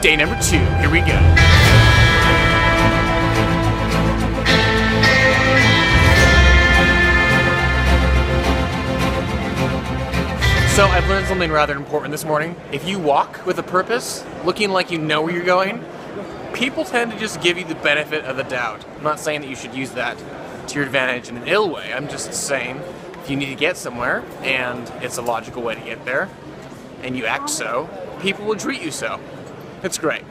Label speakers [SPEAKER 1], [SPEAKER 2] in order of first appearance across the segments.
[SPEAKER 1] Day number 2, here we go. So I've learned something rather important this morning. If you walk with a purpose, looking like you know where you're going, people tend to just give you the benefit of the doubt. I'm not saying that you should use that to your advantage in an ill way. I'm just saying if you need to get somewhere and it's a logical way to get there and you act so, people will treat you so. It's great.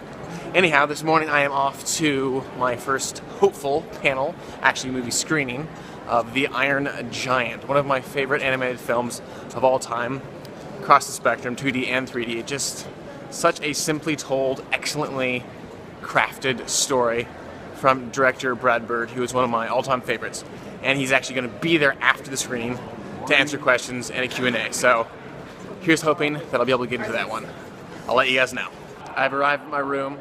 [SPEAKER 1] Anyhow, this morning I am off to my first hopeful panel, actually movie screening, of The Iron Giant, one of my favorite animated films of all time, across the spectrum, 2D and 3D. It's just such a simply told, excellently crafted story from director Brad Bird, who is one of my all-time favorites. And he's actually going to be there after the screening to answer questions and a Q&A. So here's hoping that I'll be able to get into that one. I'll let you guys know. I've arrived at my room.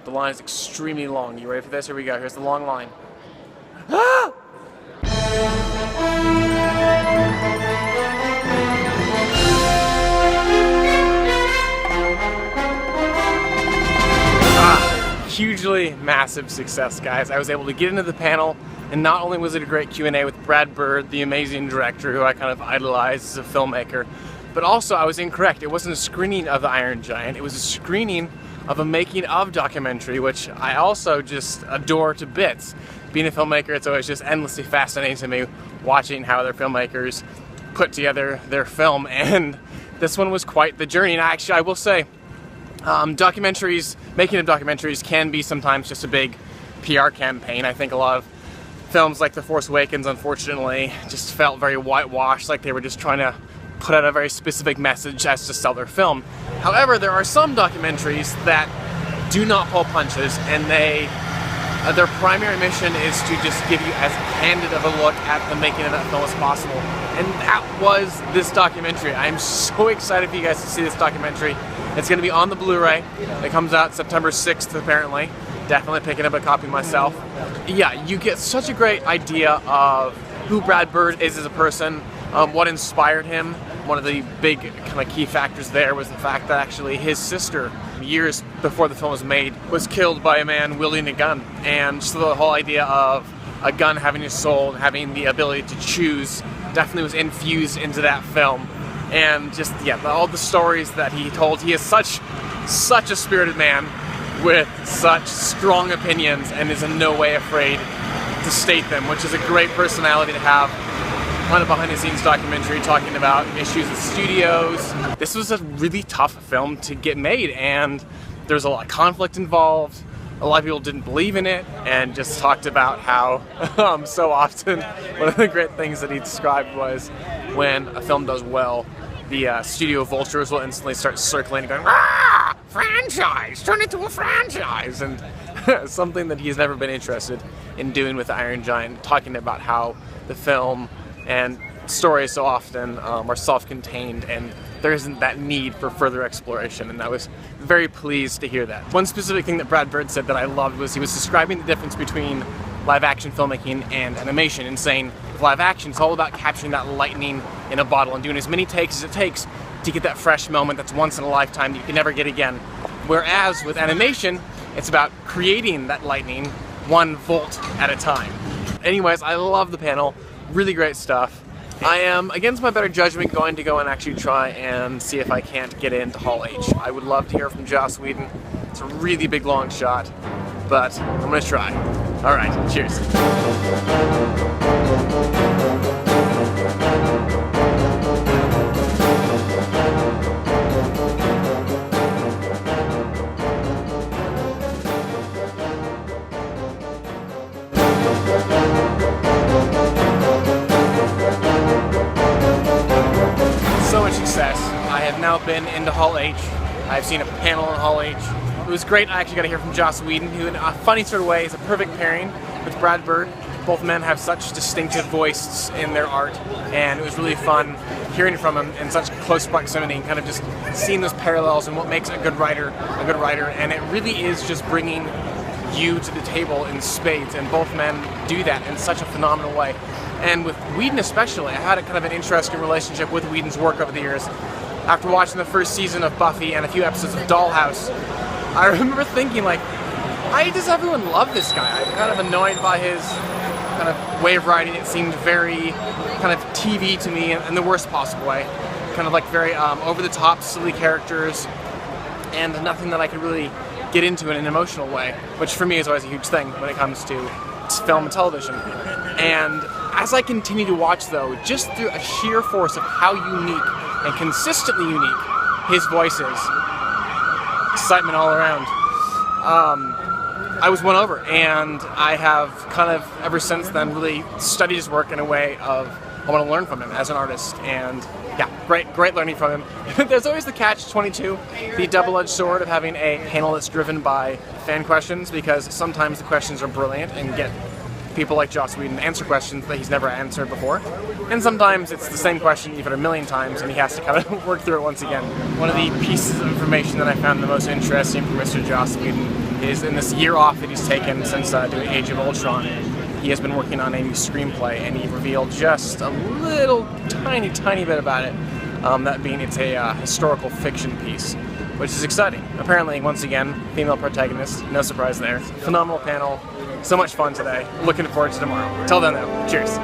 [SPEAKER 1] The line is extremely long. You ready for this? Here we go. Here's the long line. Ah! Hugely massive success, guys. I was able to get into the panel, and not only was it a great Q&A with Brad Bird, the amazing director who I kind of idolize as a filmmaker, but also I was incorrect. It wasn't a screening of The Iron Giant. It was a screening of a making of documentary, which I also just adore to bits. Being a filmmaker, it's always just endlessly fascinating to me watching how other filmmakers put together their film, and this one was quite the journey. And actually, I will say, documentaries, making of documentaries can be sometimes just a big PR campaign. I think a lot of films like The Force Awakens, unfortunately, just felt very whitewashed, like they were just trying to put out a very specific message as to sell their film. However, there are some documentaries that do not pull punches, and their primary mission is to just give you as candid of a look at the making of that film as possible. And that was this documentary. I'm so excited for you guys to see this documentary. It's going to be on the Blu-ray. It comes out September 6th, apparently. Definitely picking up a copy myself. Yeah, you get such a great idea of who Brad Bird is as a person, what inspired him. One of the big kind of key factors there was the fact that actually his sister, years before the film was made, was killed by a man wielding a gun. And so the whole idea of a gun having a soul and having the ability to choose definitely was infused into that film. And just, yeah, all the stories that he told. He is such a spirited man with such strong opinions and is in no way afraid to state them, which is a great personality to have on a behind-the-scenes documentary talking about issues with studios. This was a really tough film to get made, and there's a lot of conflict involved. A lot of people didn't believe in it, and just talked about how so often one of the great things that he described was when a film does well, the studio vultures will instantly start circling and going, "Ah, franchise! Turn it to a franchise!" And something that he's never been interested in doing with the Iron Giant, talking about how the film and stories so often are self-contained and there isn't that need for further exploration, and I was very pleased to hear that. One specific thing that Brad Bird said that I loved was he was describing the difference between live-action filmmaking and animation, and saying with live-action it's all about capturing that lightning in a bottle and doing as many takes as it takes to get that fresh moment that's once in a lifetime that you can never get again. Whereas with animation, it's about creating that lightning 1 volt at a time. Anyways, I love the panel. Really great stuff. I am, against my better judgment, going to go and actually try and see if I can't get into Hall H. I would love to hear from Joss Whedon. It's a really big long shot, but I'm going to try. Alright, cheers. So much success. I have now been into Hall H. I've seen a panel in Hall H. It was great. I actually got to hear from Joss Whedon, who in a funny sort of way is a perfect pairing with Brad Bird. Both men have such distinctive voices in their art, and it was really fun hearing from him in such close proximity and kind of just seeing those parallels and what makes a good writer, and it really is just bringing you to the table in spades, and both men do that in such a phenomenal way. And with Whedon especially, I had a kind of an interesting relationship with Whedon's work over the years. After watching the first season of Buffy and a few episodes of Dollhouse, I remember thinking, like, why does everyone love this guy? I'm kind of annoyed by his kind of way of writing. It seemed very kind of TV to me in the worst possible way. Kind of like very over-the-top, silly characters, and nothing that I could really get into in an emotional way, which for me is always a huge thing when it comes to film and television. And as I continue to watch, though, just through a sheer force of how unique and consistently unique his voice is, excitement all around, I was won over, and I have kind of ever since then really studied his work in a way of I want to learn from him as an artist, and yeah, great learning from him. There's always the catch-22, the double-edged sword of having a panel that's driven by fan questions, because sometimes the questions are brilliant and get people like Joss Whedon answer questions that he's never answered before, and sometimes it's the same question even a million times and he has to kind of work through it once again. One of the pieces of information that I found the most interesting from Mr. Joss Whedon is in this year off that he's taken since doing Age of Ultron. He has been working on a new screenplay, and he revealed just a little tiny bit about it, that being it's a historical fiction piece, which is exciting. Apparently, once again, female protagonist, no surprise there. Phenomenal panel, so much fun today. Looking forward to tomorrow. Till then though, cheers.